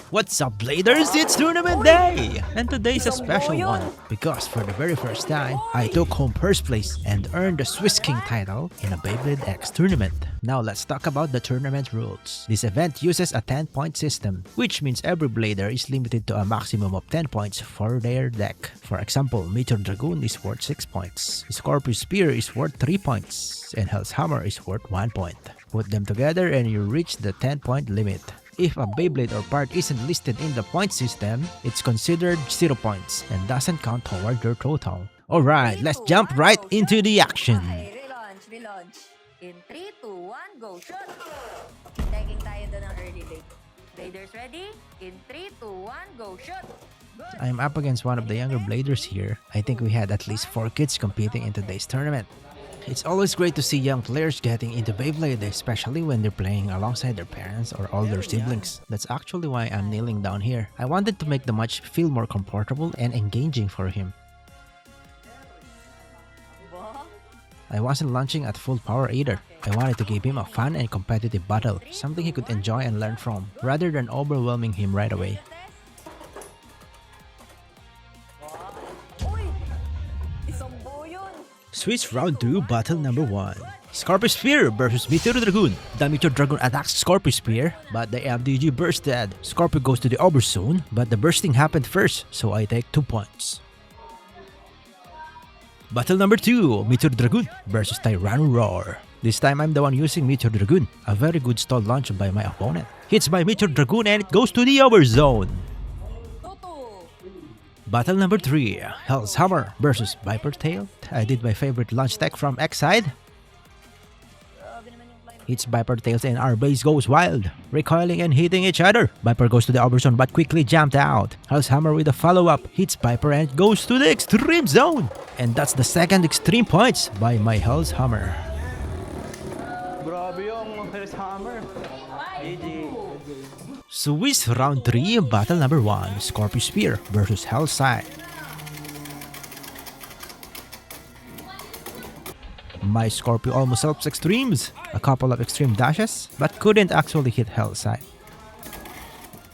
What's up, Bladers? It's tournament day! And today's a special one because for the very first time, I took home first place and earned the Swiss King title in a Beyblade X tournament. Now let's talk about the tournament rules. This event uses a 10-point system, which means every Blader is limited to a maximum of 10 points for their deck. For example, Meteor Dragoon is worth 6 points, Scorpio Spear is worth 3 points, and Hell's Hammer is worth 1 point. Put them together and you reach the 10-point limit. If a Beyblade or part isn't listed in the point system, it's considered 0 points and doesn't count toward your total. Alright, let's jump right into the action! Relaunch. In 3, 2, 1, go shoot! Taking tayo doon ng early late. Bladers ready? In 3, 2, 1, go shoot! I'm up against one of the younger Bladers here. I think we had at least 4 kids competing in today's tournament. It's always great to see young players getting into Beyblade, especially when they're playing alongside their parents or older siblings. That's actually why I'm kneeling down here. I wanted to make the match feel more comfortable and engaging for him. I wasn't launching at full power either. I wanted to give him a fun and competitive battle, something he could enjoy and learn from, rather than overwhelming him right away. Swiss round 2 battle number 1. Scorpio Spear versus Meteor Dragoon. The Meteor Dragoon attacks Scorpio Spear, but the MDG bursted. Scorpio goes to the overzone, but the bursting happened first, so I take 2 points. Battle number 2. Meteor Dragoon versus Tyranno Roar. This time I'm the one using Meteor Dragoon, a very good stall launch by my opponent. Hits by Meteor Dragoon and it goes to the overzone. Battle number 3. Hell's Hammer versus Viper Tail. I did my favorite launch tech from X side. Hits Viper Tails and our base goes wild, recoiling and hitting each other. Viper goes to the overzone but quickly jumped out. Hell's Hammer with a follow-up hits Viper and goes to the extreme zone. And that's the second extreme points by my Hell's Hammer. Grabe yung Hell's Hammer. GG. Swiss round 3 battle number 1. Scorpio Spear versus Hell's Side. My Scorpio almost helps extremes. A couple of extreme dashes, but couldn't actually hit Hell's Side.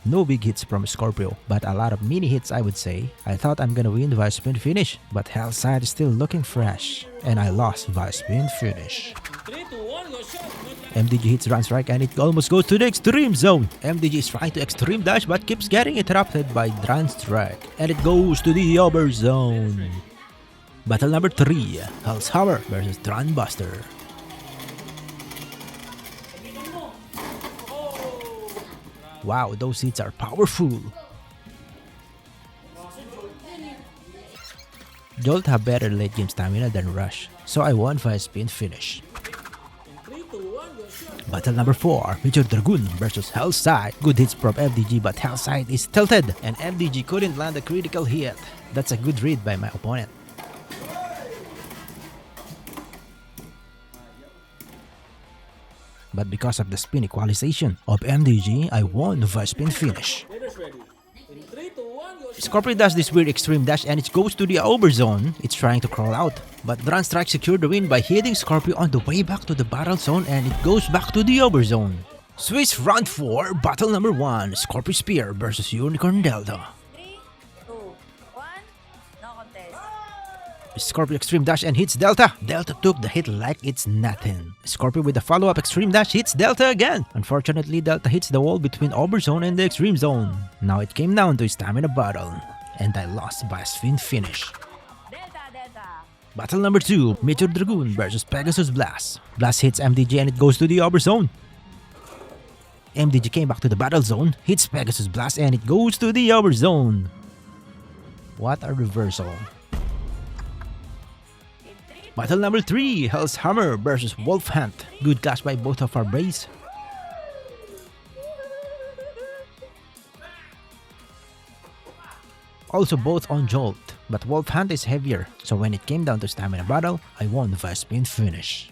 No big hits from Scorpio, but a lot of mini hits I would say. I thought I'm gonna win via spin finish, but Hell's Side is still looking fresh. And I lost via spin finish. MDG hits Run Strike and it almost goes to the extreme zone. MDG is trying to extreme dash but keeps getting interrupted by Run Strike. And it goes to the overzone. Battle number 3. Hell's Hammer versus Drum Buster. Wow, those hits are powerful. Jolt have better late game stamina than Rush, so I won via spin finish. Battle number 4. Meteor Dragoon versus Hell's Side. Good hits from MDG but Hell's Side is tilted and MDG couldn't land a critical hit. That's a good read by my opponent. But because of the spin equalization of MDG, I won via spin finish. Scorpio does this weird extreme dash and it goes to the overzone. It's trying to crawl out, but Run Strike secured the win by hitting Scorpio on the way back to the battle zone and it goes back to the overzone. Swiss round 4 battle number 1. Scorpio Spear versus Unicorn Delta. 3, 2, 1, no contest. Scorpio extreme dash and hits Delta. Delta took the hit like it's nothing. Scorpio with a follow-up extreme dash hits Delta again. Unfortunately, Delta hits the wall between overzone and the extreme zone. Now it came down to a stamina battle, and I lost by a spin finish. Delta. Battle number 2. Meteor Dragoon versus Pegasus Blast. Blast hits MDG and it goes to the overzone. MDG came back to the battle zone, hits Pegasus Blast and it goes to the overzone. What a reversal. Battle number 3. Hell's Hammer versus Wolf Hunt. Good clash by both of our base. Also both on Jolt, but Wolf Hunt is heavier, so when it came down to stamina battle, I won via spin finish.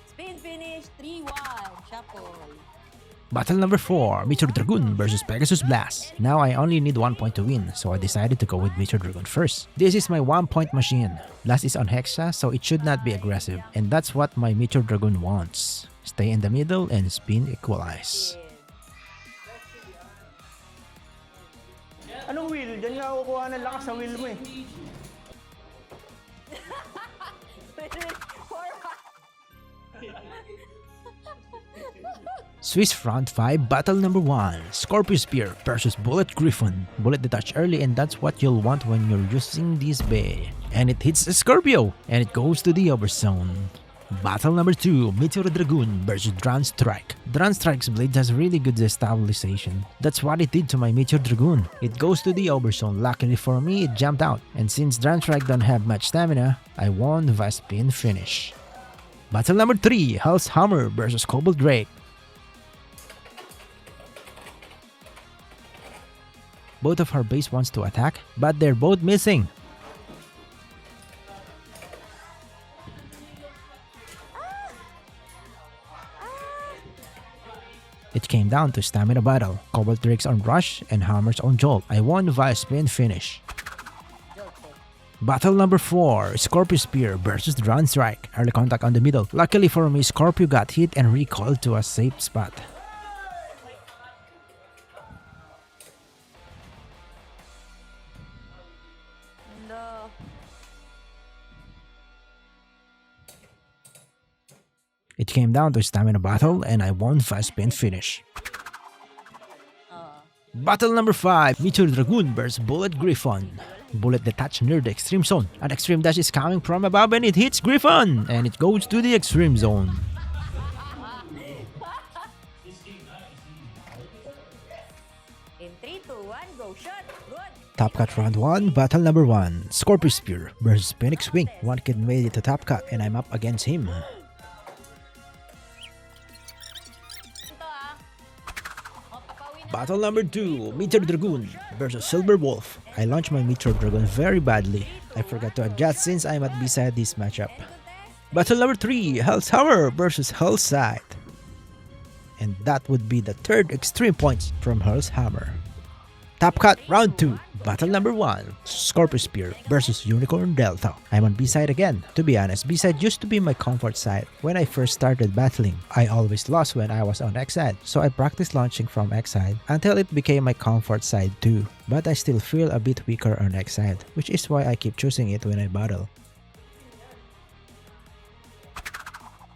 Spin finish 3-1. Shuffle. Battle number 4. Meteor Dragoon versus Pegasus Blast. Now I only need 1 point to win, so I decided to go with Meteor Dragoon first. This is my 1-point machine. Blast is on Hexa, so it should not be aggressive. And that's what my Meteor Dragoon wants. Stay in the middle and spin equalize. Anong wheel? Diyan nga kukuha ng lakas sa wheel mo eh. Swiss Front 5 Battle Number 1 Scorpio Spear versus Bullet Griffon. Bullet detach early and that's what you'll want when you're using this bay. And it hits Scorpio and it goes to the overzone. Battle Number 2 Meteor Dragoon versus Dran Strike. Dran Strike's blade has really good stabilization. That's what it did to my Meteor Dragoon. It goes to the overzone. Luckily for me, it jumped out. And since Dran Strike don't have much stamina, I won via spin finish. Battle Number 3 Hell's Hammer versus Cobalt Drake. Both of our base wants to attack, but they're both missing. It came down to stamina battle. Cobalt Drake's on Rush and Hammer's on Jolt. I won via spin finish. Battle number 4 Scorpio Spear versus Dran Strike. Early contact on the middle. Luckily for me, Scorpio got hit and recalled to a safe spot. No. It came down to stamina battle and I won via spin finish. Battle number 5 Meteor Dragoon versus Bullet Griffon. Bullet detached near the extreme zone. An extreme dash is coming from above and it hits Griffon and it goes to the extreme zone. In 3, 2, 1, go shot. Good. Top cut round 1 Battle number 1 Scorpio Spear versus Phoenix Wing. One kid made it to top cut and I'm up against him. Battle number 2 Meteor Dragoon versus Silver Wolf. I launched my Meteor Dragoon very badly. I forgot to adjust since I'm at beside this matchup. Battle number 3 Hell's Hammer versus Hell's Sight. And that would be the third extreme points from Hell's Hammer. Top cut round 2 Battle number 1 Scorpio Spear versus Unicorn Delta. I'm on B-side again. To be honest, B-side used to be my comfort side. When I first started battling, I always lost when I was on X-side, so I practiced launching from X-side until it became my comfort side too. But I still feel a bit weaker on X-side, which is why I keep choosing it when I battle.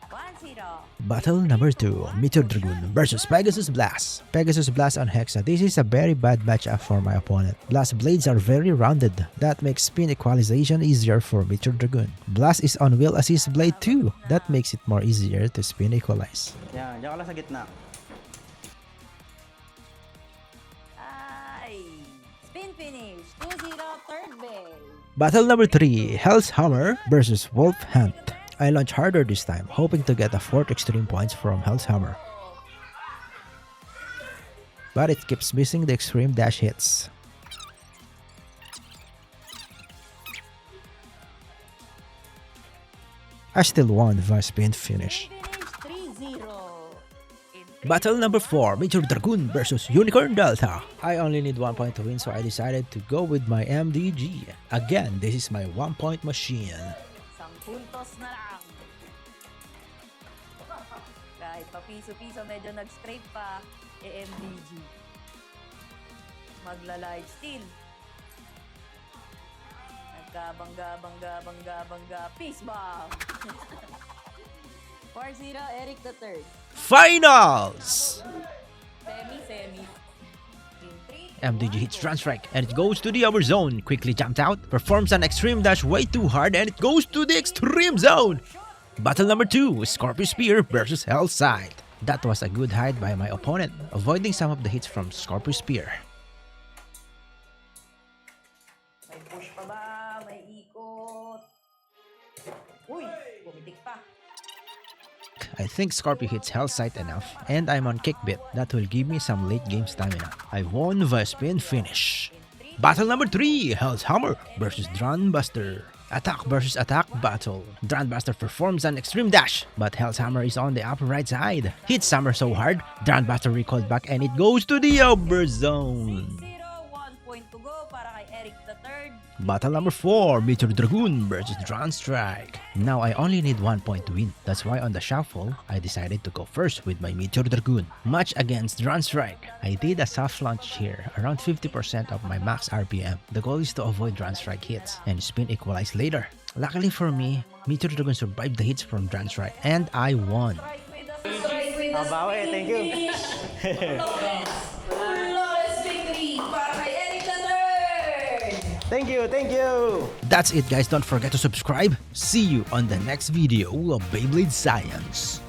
1-0. Battle number 2 Meteor Dragoon versus Pegasus Blast. Pegasus Blast on Hexa. This is a very bad matchup for my opponent. Blast blades are very rounded. That makes spin equalization easier for Meteor Dragoon. Blast is on wheel assist blade too. That makes it more easier to spin equalize. Yan, diyan ka lang sa gitna. Ay. Spin finish. 2-0, third base. Battle number 3 Hell's Hammer versus Wolf Hunt. I launch harder this time, hoping to get a 4th extreme points from Hell's Hammer. But it keeps missing the extreme dash hits. I still won via spin finish. Finish 3-0. In Battle number 4 Meteor Dragoon versus Unicorn Delta. I only need 1 point to win, so I decided to go with my MDG. Again, this is my 1-point machine. 10 puntos na lang. Kahit papiso-piso medyo nag-scrape pa, MDG. Magla-live steal. Nagkabangga, peace bomb. 4-0, Eric the third. Finals! Semi. In 3, MDG hits Dran Strike and it goes to the upper zone. Quickly jumped out, performs an extreme dash way too hard and it goes to the extreme zone. Battle number 2 Scorpio Spear versus Hell's Sight. That was a good hide by my opponent, avoiding some of the hits from Scorpio Spear. may push pa ba? May ikot. Uy, bumitik pa. I think Scorpio hits Hell's Sight enough, and I'm on kickbit. That will give me some late game stamina. I won via spin finish. Battle number 3 Hell's Hammer versus Dran Buster. Attack versus attack battle. Dran Buster performs an extreme dash, but Hell's Hammer is on the upper right side. Hits Hammer so hard, Dran Buster recalled back and it goes to the upper zone. 0, 1 point to go para kay Eric the third. Battle number 4, Meteor Dragoon versus Drone Strike. Now I only need 1 point to win. That's why on the shuffle, I decided to go first with my Meteor Dragoon. Match against Drone Strike. I did a soft launch here, around 50% of my max RPM. The goal is to avoid Drone Strike hits and spin equalize later. Luckily for me, Meteor Dragoon survived the hits from Drone Strike and I won. Bawi, thank you. Thank you, thank you. That's it guys, don't forget to subscribe. See you on the next video of Beyblade Science.